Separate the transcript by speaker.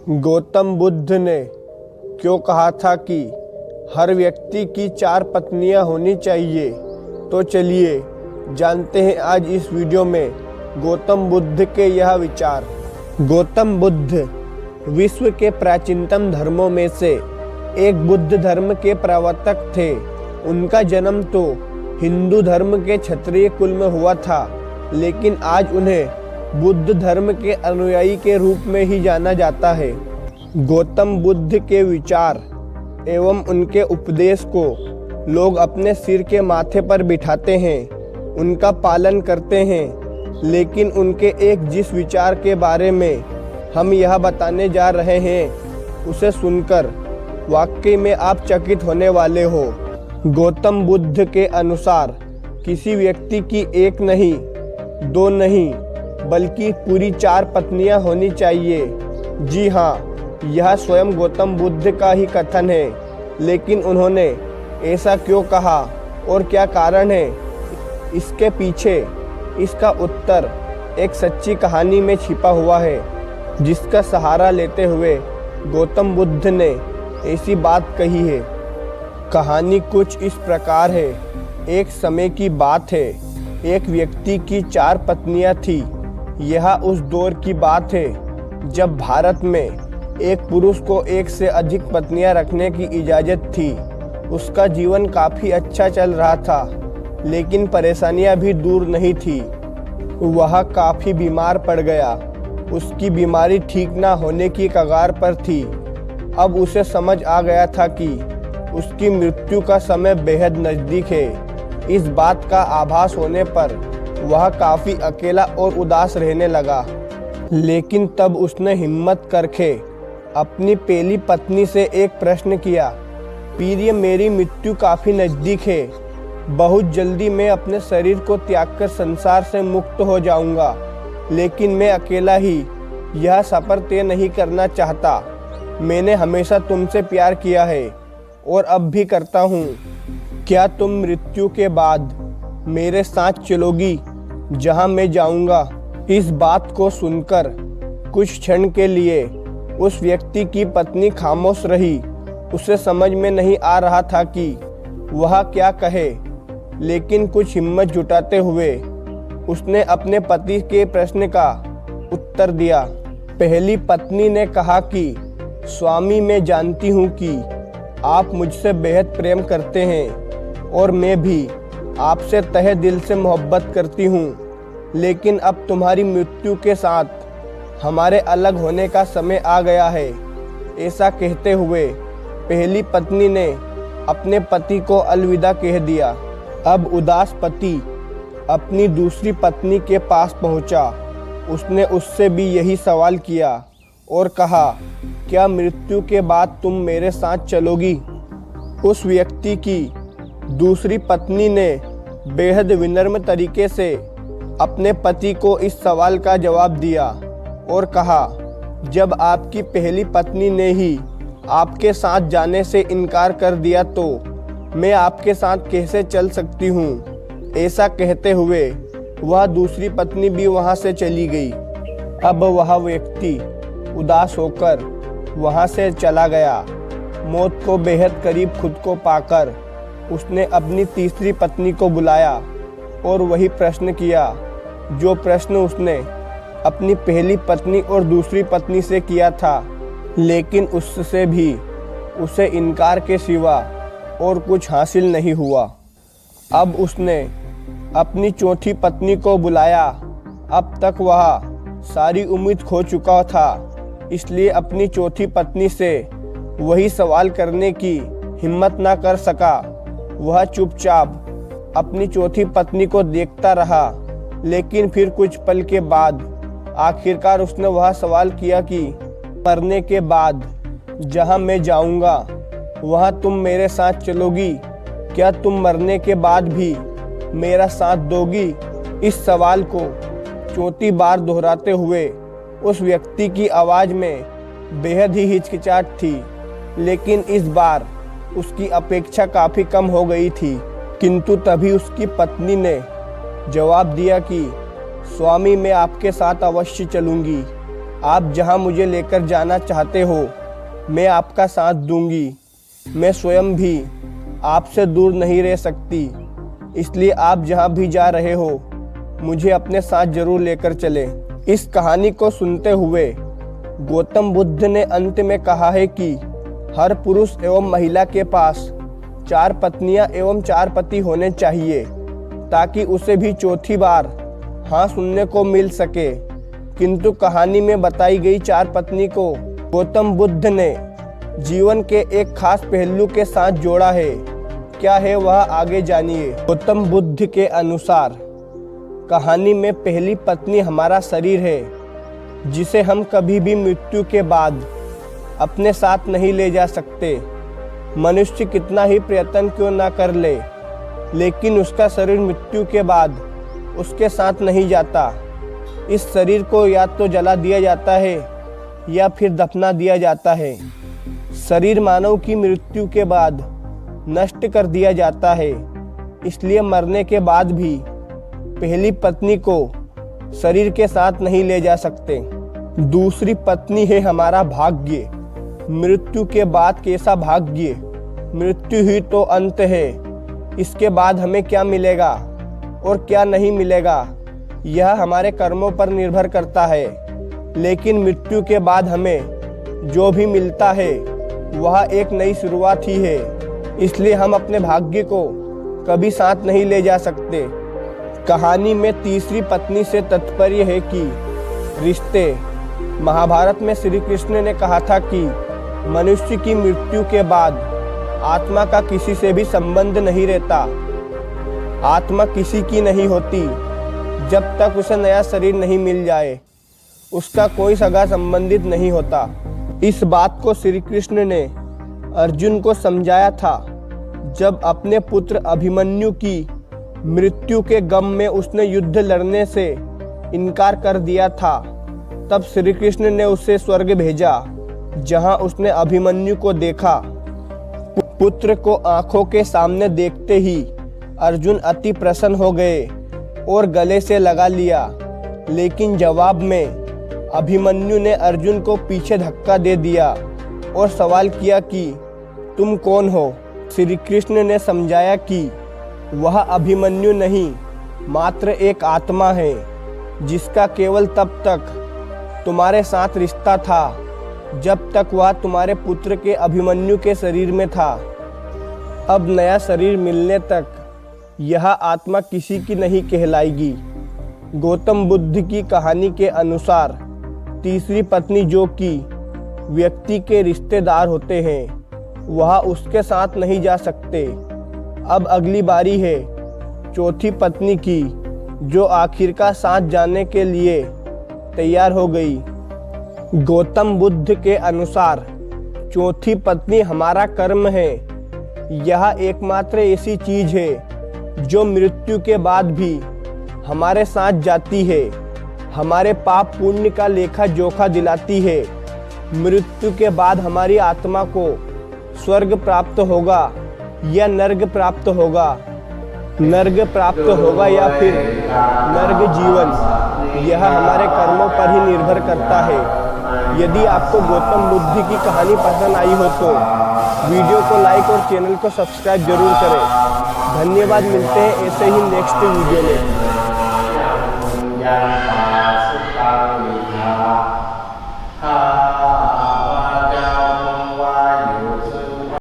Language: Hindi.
Speaker 1: गौतम बुद्ध ने क्यों कहा था कि हर व्यक्ति की 4 पत्नियां होनी चाहिए? तो चलिए जानते हैं आज इस वीडियो में गौतम बुद्ध के यह विचार। गौतम बुद्ध विश्व के प्राचीनतम धर्मों में से एक बुद्ध धर्म के प्रवर्तक थे। उनका जन्म तो हिंदू धर्म के क्षत्रिय कुल में हुआ था, लेकिन आज उन्हें बुद्ध धर्म के अनुयायी के रूप में ही जाना जाता है। गौतम बुद्ध के विचार एवं उनके उपदेश को लोग अपने सिर के माथे पर बिठाते हैं, उनका पालन करते हैं, लेकिन उनके एक जिस विचार के बारे में हम यह बताने जा रहे हैं उसे सुनकर वाकई में आप चकित होने वाले हो। गौतम बुद्ध के अनुसार किसी व्यक्ति की एक नहीं, 2 नहीं, बल्कि पूरी 4 पत्नियां होनी चाहिए। जी हाँ, यह स्वयं गौतम बुद्ध का ही कथन है, लेकिन उन्होंने ऐसा क्यों कहा और क्या कारण है, इसके पीछे इसका उत्तर एक सच्ची कहानी में छिपा हुआ है, जिसका सहारा लेते हुए गौतम बुद्ध ने ऐसी बात कही है। कहानी कुछ इस प्रकार है। एक समय की बात है, एक व्यक्ति की 4 पत्नियां थी। यह उस दौर की बात है जब भारत में एक पुरुष को एक से अधिक पत्नियां रखने की इजाज़त थी। उसका जीवन काफ़ी अच्छा चल रहा था, लेकिन परेशानियां भी दूर नहीं थी। वह काफ़ी बीमार पड़ गया। उसकी बीमारी ठीक ना होने की कगार पर थी। अब उसे समझ आ गया था कि उसकी मृत्यु का समय बेहद नज़दीक है। इस बात का आभास होने पर वह काफ़ी अकेला और उदास रहने लगा। लेकिन तब उसने हिम्मत करके अपनी पहली पत्नी से एक प्रश्न किया, प्रिय, मेरी मृत्यु काफ़ी नज़दीक है। बहुत जल्दी मैं अपने शरीर को त्यागकर संसार से मुक्त हो जाऊंगा, लेकिन मैं अकेला ही यह सफ़र तय नहीं करना चाहता। मैंने हमेशा तुमसे प्यार किया है और अब भी करता हूँ। क्या तुम मृत्यु के बाद मेरे साथ चलोगी जहाँ मैं जाऊँगा? इस बात को सुनकर कुछ क्षण के लिए उस व्यक्ति की पत्नी खामोश रही। उसे समझ में नहीं आ रहा था कि वह क्या कहे, लेकिन कुछ हिम्मत जुटाते हुए उसने अपने पति के प्रश्न का उत्तर दिया। पहली पत्नी ने कहा कि स्वामी, मैं जानती हूँ कि आप मुझसे बेहद प्रेम करते हैं और मैं भी आपसे तहे दिल से मोहब्बत करती हूँ, लेकिन अब तुम्हारी मृत्यु के साथ हमारे अलग होने का समय आ गया है। ऐसा कहते हुए पहली पत्नी ने अपने पति को अलविदा कह दिया। अब उदास पति अपनी दूसरी पत्नी के पास पहुंचा। उसने उससे भी यही सवाल किया और कहा, क्या मृत्यु के बाद तुम मेरे साथ चलोगी? उस व्यक्ति की दूसरी पत्नी ने बेहद विनम्र तरीके से अपने पति को इस सवाल का जवाब दिया और कहा, जब आपकी पहली पत्नी ने ही आपके साथ जाने से इनकार कर दिया तो मैं आपके साथ कैसे चल सकती हूँ? ऐसा कहते हुए वह दूसरी पत्नी भी वहाँ से चली गई। अब वह व्यक्ति उदास होकर वहाँ से चला गया। मौत को बेहद करीब खुद को पाकर उसने अपनी तीसरी पत्नी को बुलाया और वही प्रश्न किया जो प्रश्न उसने अपनी पहली पत्नी और दूसरी पत्नी से किया था, लेकिन उससे भी उसे इनकार के सिवा और कुछ हासिल नहीं हुआ। अब उसने अपनी चौथी पत्नी को बुलाया। अब तक वह सारी उम्मीद खो चुका था, इसलिए अपनी चौथी पत्नी से वही सवाल करने की हिम्मत ना कर सका। वह चुपचाप अपनी चौथी पत्नी को देखता रहा, लेकिन फिर कुछ पल के बाद आखिरकार उसने वह सवाल किया कि मरने के बाद जहाँ मैं जाऊँगा वहाँ तुम मेरे साथ चलोगी? क्या तुम मरने के बाद भी मेरा साथ दोगी? इस सवाल को चौथी बार दोहराते हुए उस व्यक्ति की आवाज़ में बेहद ही हिचकिचाहट थी, लेकिन इस बार उसकी अपेक्षा काफ़ी कम हो गई थी। किंतु तभी उसकी पत्नी ने जवाब दिया कि स्वामी, मैं आपके साथ अवश्य चलूँगी। आप जहां मुझे लेकर जाना चाहते हो मैं आपका साथ दूंगी। मैं स्वयं भी आपसे दूर नहीं रह सकती, इसलिए आप जहां भी जा रहे हो मुझे अपने साथ जरूर लेकर चलें। इस कहानी को सुनते हुए गौतम बुद्ध ने अंत में कहा है कि हर पुरुष एवं महिला के पास 4 पत्नियां एवं 4 पति होने चाहिए, ताकि उसे भी चौथी बार हाँ सुनने को मिल सके। किंतु कहानी में बताई गई 4 पत्नी को गौतम बुद्ध ने जीवन के एक खास पहलू के साथ जोड़ा है। क्या है वह, आगे जानिए। गौतम बुद्ध के अनुसार कहानी में पहली पत्नी हमारा शरीर है, जिसे हम कभी भी मृत्यु के बाद अपने साथ नहीं ले जा सकते। मनुष्य कितना ही प्रयत्न क्यों ना कर ले, लेकिन उसका शरीर मृत्यु के बाद उसके साथ नहीं जाता। इस शरीर को या तो जला दिया जाता है या फिर दफना दिया जाता है। शरीर मानव की मृत्यु के बाद नष्ट कर दिया जाता है, इसलिए मरने के बाद भी पहली पत्नी को शरीर के साथ नहीं ले जा सकते। दूसरी पत्नी है हमारा भाग्य। मृत्यु के बाद कैसा भाग्य, मृत्यु ही तो अंत है। इसके बाद हमें क्या मिलेगा और क्या नहीं मिलेगा यह हमारे कर्मों पर निर्भर करता है, लेकिन मृत्यु के बाद हमें जो भी मिलता है वह एक नई शुरुआत ही है। इसलिए हम अपने भाग्य को कभी साथ नहीं ले जा सकते। कहानी में तीसरी पत्नी से तात्पर्य है कि रिश्ते। महाभारत में श्री कृष्ण ने कहा था कि मनुष्य की मृत्यु के बाद आत्मा का किसी से भी संबंध नहीं रहता। आत्मा किसी की नहीं होती जब तक उसे नया शरीर नहीं मिल जाए। उसका कोई सगा संबंधित नहीं होता। इस बात को श्री कृष्ण ने अर्जुन को समझाया था जब अपने पुत्र अभिमन्यु की मृत्यु के गम में उसने युद्ध लड़ने से इनकार कर दिया था। तब श्री कृष्ण ने उसे स्वर्ग भेजा, जहां उसने अभिमन्यु को देखा। पुत्र को आंखों के सामने देखते ही अर्जुन अति प्रसन्न हो गए और गले से लगा लिया, लेकिन जवाब में अभिमन्यु ने अर्जुन को पीछे धक्का दे दिया और सवाल किया कि तुम कौन हो। श्री कृष्ण ने समझाया कि वह अभिमन्यु नहीं, मात्र एक आत्मा है, जिसका केवल तब तक तुम्हारे साथ रिश्ता था जब तक वह तुम्हारे पुत्र के अभिमन्यु के शरीर में था। अब नया शरीर मिलने तक यह आत्मा किसी की नहीं कहलाएगी। गौतम बुद्ध की कहानी के अनुसार तीसरी पत्नी, जो कि व्यक्ति के रिश्तेदार होते हैं, वह उसके साथ नहीं जा सकते। अब अगली बारी है चौथी पत्नी की, जो आखिरकार साथ जाने के लिए तैयार हो गई। गौतम बुद्ध के अनुसार चौथी पत्नी हमारा कर्म है। यह एकमात्र ऐसी चीज है जो मृत्यु के बाद भी हमारे साथ जाती है, हमारे पाप पुण्य का लेखा जोखा दिलाती है। मृत्यु के बाद हमारी आत्मा को स्वर्ग प्राप्त होगा या नर्क प्राप्त होगा, नर्क प्राप्त होगा या फिर नर्क जीवन, यह हमारे कर्मों पर ही निर्भर करता है। यदि आपको गौतम बुद्ध की कहानी पसंद आई हो तो वीडियो को लाइक और चैनल को सब्सक्राइब जरूर करें। धन्यवाद, मिलते हैं ऐसे ही नेक्स्ट वीडियो में।